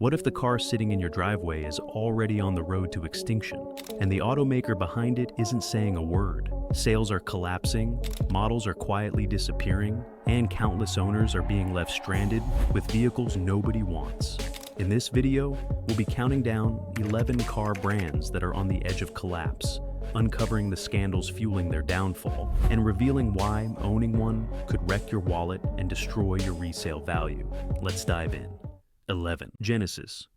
What if the car sitting in your driveway is already on the road to extinction, and the automaker behind it isn't saying a word? Sales are collapsing, models are quietly disappearing, and countless owners are being left stranded with vehicles nobody wants. In this video, we'll be counting down 11 car brands that are on the edge of collapse, uncovering the scandals fueling their downfall, and revealing why owning one could wreck your wallet and destroy your resale value. Let's dive in. 11. Genesis.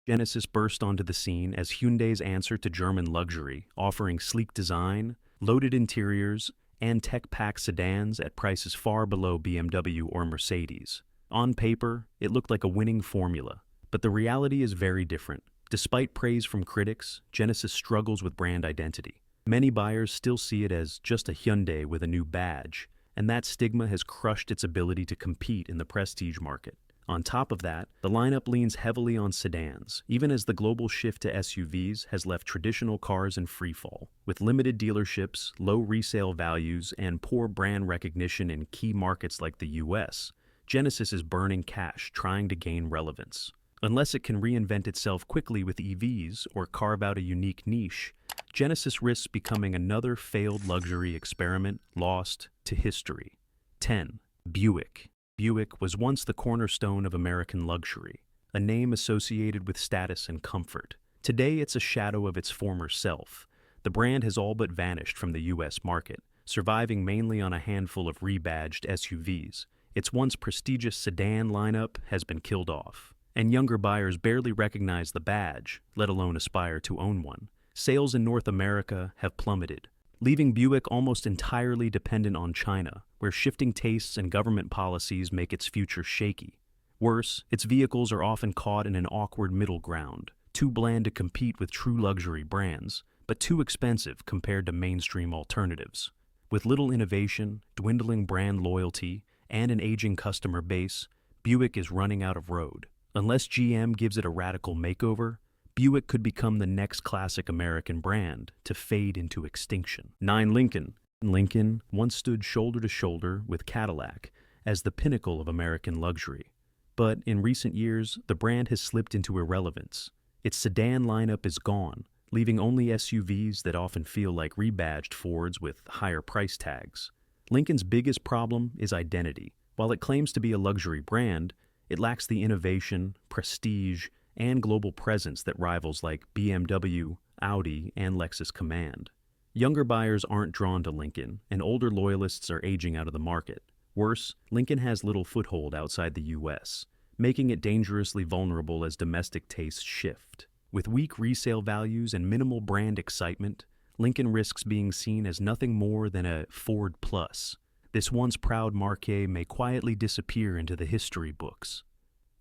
Genesis burst onto the scene as Hyundai's answer to German luxury, offering sleek design, loaded interiors, and tech-packed sedans at prices far below BMW or Mercedes. On paper, it looked like a winning formula, but the reality is very different. Despite praise from critics, Genesis struggles with brand identity. Many buyers still see it as just a Hyundai with a new badge, and that stigma has crushed its ability to compete in the prestige market. On top of that, the lineup leans heavily on sedans, even as the global shift to SUVs has left traditional cars in freefall. With limited dealerships, low resale values, and poor brand recognition in key markets like the US, Genesis is burning cash trying to gain relevance. Unless it can reinvent itself quickly with EVs or carve out a unique niche, Genesis risks becoming another failed luxury experiment lost to history. 10. Buick. Buick was once the cornerstone of American luxury, a name associated with status and comfort. Today, it's a shadow of its former self. The brand has all but vanished from the U.S. market, surviving mainly on a handful of rebadged SUVs. Its once prestigious sedan lineup has been killed off, and younger buyers barely recognize the badge, let alone aspire to own one. Sales in North America have plummeted, leaving Buick almost entirely dependent on China, where shifting tastes and government policies make its future shaky. Worse, its vehicles are often caught in an awkward middle ground, too bland to compete with true luxury brands, but too expensive compared to mainstream alternatives. With little innovation, dwindling brand loyalty, and an aging customer base, Buick is running out of road. Unless GM gives it a radical makeover, Buick could become the next classic American brand to fade into extinction. 9. Lincoln. Lincoln once stood shoulder to shoulder with Cadillac as the pinnacle of American luxury. But in recent years, the brand has slipped into irrelevance. Its sedan lineup is gone, leaving only SUVs that often feel like rebadged Fords with higher price tags. Lincoln's biggest problem is identity. While it claims to be a luxury brand, it lacks the innovation, prestige, and global presence that rivals like BMW, Audi, and Lexus command. Younger buyers aren't drawn to Lincoln, and older loyalists are aging out of the market. Worse, Lincoln has little foothold outside the US, making it dangerously vulnerable as domestic tastes shift. With weak resale values and minimal brand excitement, Lincoln risks being seen as nothing more than a Ford Plus. This once proud marque may quietly disappear into the history books.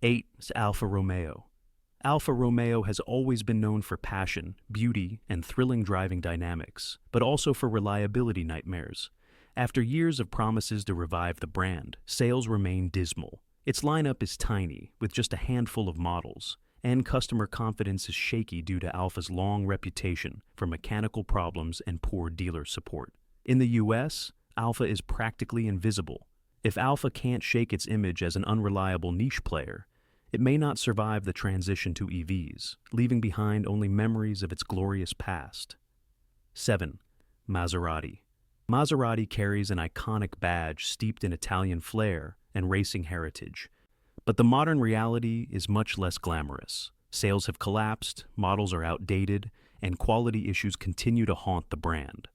8. Alfa Romeo. Alfa Romeo has always been known for passion, beauty, and thrilling driving dynamics, but also for reliability nightmares. After years of promises to revive the brand, sales remain dismal. Its lineup is tiny, with just a handful of models, and customer confidence is shaky due to Alfa's long reputation for mechanical problems and poor dealer support. In the US, Alfa is practically invisible. If Alfa can't shake its image as an unreliable niche player, it may not survive the transition to EVs, leaving behind only memories of its glorious past. 7. Maserati. Maserati carries an iconic badge steeped in Italian flair and racing heritage. But the modern reality is much less glamorous. Sales have collapsed, models are outdated, and quality issues continue to haunt the brand.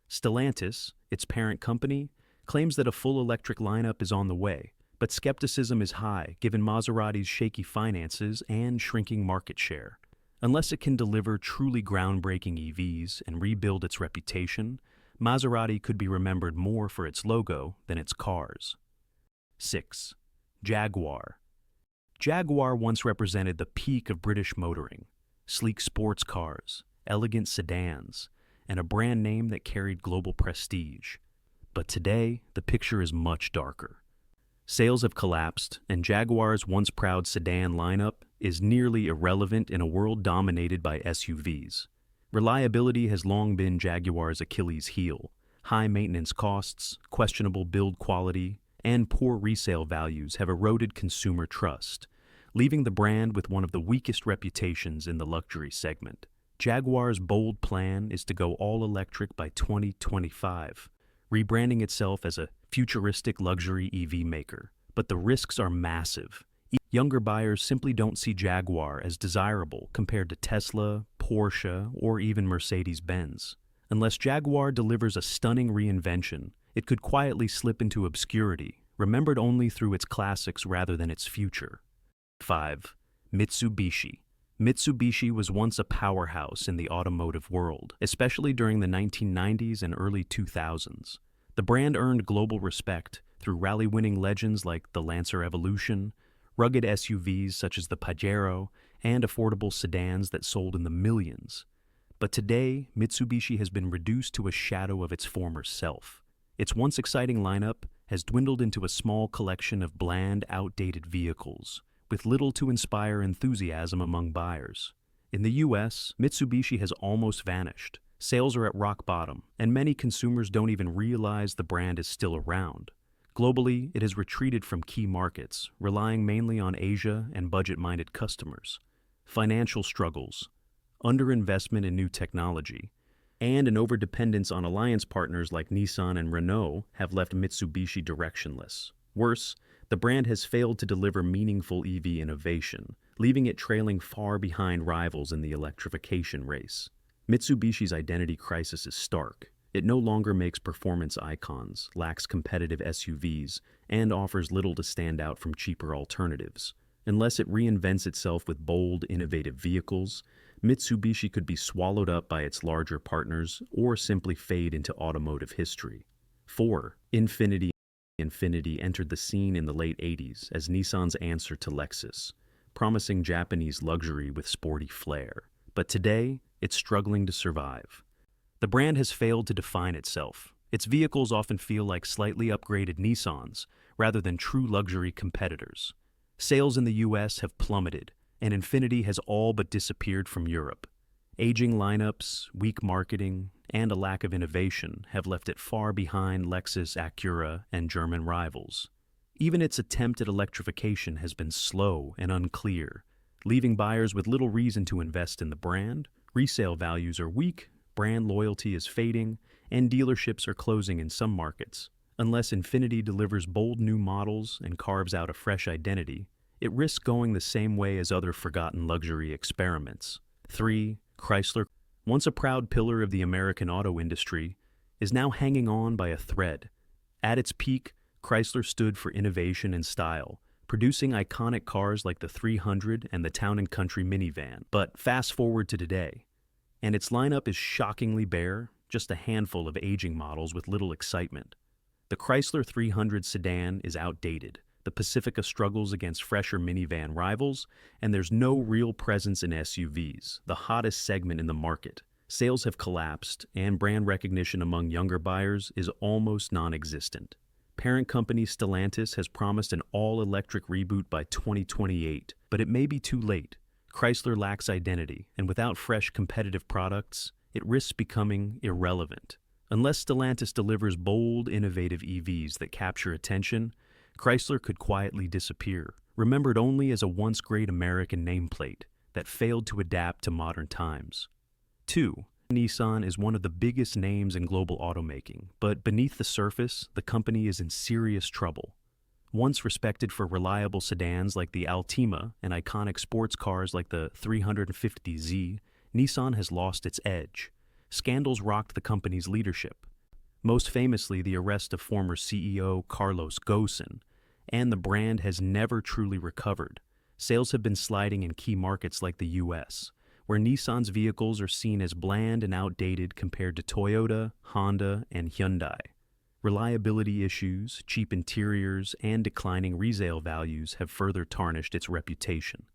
Stellantis, its parent company, claims that a full electric lineup is on the way, but skepticism is high given Maserati's shaky finances and shrinking market share. Unless it can deliver truly groundbreaking EVs and rebuild its reputation, Maserati could be remembered more for its logo than its cars. 6. Jaguar. Jaguar once represented the peak of British motoring: sleek sports cars, elegant sedans, and a brand name that carried global prestige. But today, the picture is much darker. Sales have collapsed, and Jaguar's once proud sedan lineup is nearly irrelevant in a world dominated by SUVs. Reliability has long been Jaguar's Achilles heel. High maintenance costs, questionable build quality, and poor resale values have eroded consumer trust, leaving the brand with one of the weakest reputations in the luxury segment. Jaguar's bold plan is to go all-electric by 2025, rebranding itself as a futuristic luxury EV maker. But the risks are massive. Younger buyers simply don't see Jaguar as desirable compared to Tesla, Porsche, or even Mercedes-Benz. Unless Jaguar delivers a stunning reinvention, it could quietly slip into obscurity, remembered only through its classics rather than its future. 5. Mitsubishi. Mitsubishi was once a powerhouse in the automotive world, especially during the 1990s and early 2000s. The brand earned global respect through rally-winning legends like the Lancer Evolution, rugged SUVs such as the Pajero, and affordable sedans that sold in the millions. But today, Mitsubishi has been reduced to a shadow of its former self. Its once exciting lineup has dwindled into a small collection of bland, outdated vehicles, with little to inspire enthusiasm among buyers. In the US, Mitsubishi has almost vanished. Sales are at rock bottom, and many consumers don't even realize the brand is still around. Globally, it has retreated from key markets, relying mainly on Asia and budget-minded customers. Financial struggles, underinvestment in new technology, and an overdependence on alliance partners like Nissan and Renault have left Mitsubishi directionless. Worse, the brand has failed to deliver meaningful EV innovation, leaving it trailing far behind rivals in the electrification race. Mitsubishi's identity crisis is stark. It no longer makes performance icons, lacks competitive SUVs, and offers little to stand out from cheaper alternatives. Unless it reinvents itself with bold, innovative vehicles, Mitsubishi could be swallowed up by its larger partners or simply fade into automotive history. 4. Infiniti. Infiniti entered the scene in the late 80s as Nissan's answer to Lexus, promising Japanese luxury with sporty flair. But today, it's struggling to survive. The brand has failed to define itself. Its vehicles often feel like slightly upgraded Nissans rather than true luxury competitors. Sales in the US have plummeted, and Infiniti has all but disappeared from Europe. Aging lineups, weak marketing, and a lack of innovation have left it far behind Lexus, Acura, and German rivals. Even its attempt at electrification has been slow and unclear, leaving buyers with little reason to invest in the brand. Resale values are weak, brand loyalty is fading, and dealerships are closing in some markets. Unless Infiniti delivers bold new models and carves out a fresh identity, it risks going the same way as other forgotten luxury experiments. 3. Chrysler, once a proud pillar of the American auto industry, is now hanging on by a thread. At its peak, Chrysler stood for innovation and style, producing iconic cars like the 300 and the Town & Country minivan. But fast forward to today, and its lineup is shockingly bare, just a handful of aging models with little excitement. The Chrysler 300 sedan is outdated. The Pacifica struggles against fresher minivan rivals, and there's no real presence in SUVs, the hottest segment in the market. Sales have collapsed, and brand recognition among younger buyers is almost non-existent. Parent company Stellantis has promised an all-electric reboot by 2028, but it may be too late. Chrysler lacks identity, and without fresh competitive products, it risks becoming irrelevant. Unless Stellantis delivers bold, innovative EVs that capture attention, Chrysler could quietly disappear, remembered only as a once great American nameplate that failed to adapt to modern times. 2. Nissan is one of the biggest names in global automaking, but beneath the surface, the company is in serious trouble. Once respected for reliable sedans like the Altima and iconic sports cars like the 350Z, Nissan has lost its edge. Scandals rocked the company's leadership, most famously the arrest of former CEO Carlos Ghosn, and the brand has never truly recovered. Sales have been sliding in key markets like the US, where Nissan's vehicles are seen as bland and outdated compared to Toyota, Honda, and Hyundai. Reliability issues, cheap interiors, and declining resale values have further tarnished its reputation.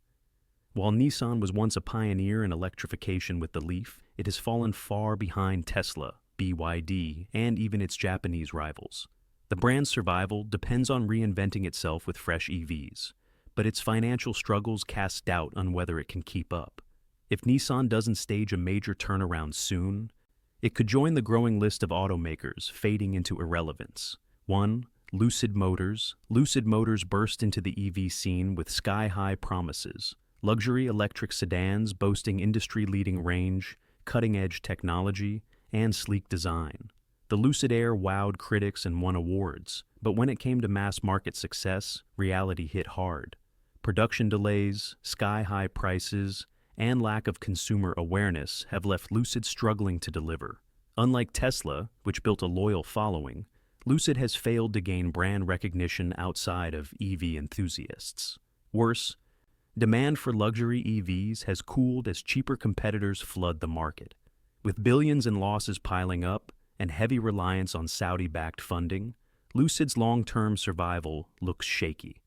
While Nissan was once a pioneer in electrification with the Leaf, it has fallen far behind Tesla, BYD, and even its Japanese rivals. The brand's survival depends on reinventing itself with fresh EVs, but its financial struggles cast doubt on whether it can keep up. If Nissan doesn't stage a major turnaround soon, it could join the growing list of automakers fading into irrelevance. 1. Lucid Motors. Lucid Motors burst into the EV scene with sky-high promises. Luxury electric sedans boasting industry-leading range, cutting-edge technology, and sleek design. The Lucid Air wowed critics and won awards, but when it came to mass-market success, reality hit hard. Production delays, sky-high prices, and lack of consumer awareness have left Lucid struggling to deliver. Unlike Tesla, which built a loyal following, Lucid has failed to gain brand recognition outside of EV enthusiasts. Worse, demand for luxury EVs has cooled as cheaper competitors flood the market. With billions in losses piling up and heavy reliance on Saudi-backed funding, Lucid's long-term survival looks shaky.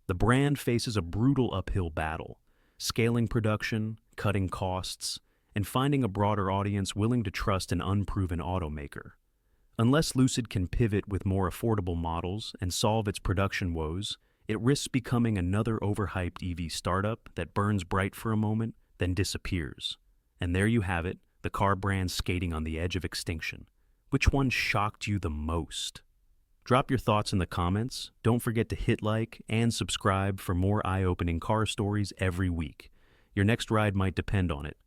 The brand faces a brutal uphill battle, scaling production, cutting costs, and finding a broader audience willing to trust an unproven automaker. Unless Lucid can pivot with more affordable models and solve its production woes, it risks becoming another overhyped EV startup that burns bright for a moment, then disappears. And there you have it, the car brand skating on the edge of extinction. Which one shocked you the most? Drop your thoughts in the comments. Don't forget to hit like and subscribe for more eye-opening car stories every week. Your next ride might depend on it.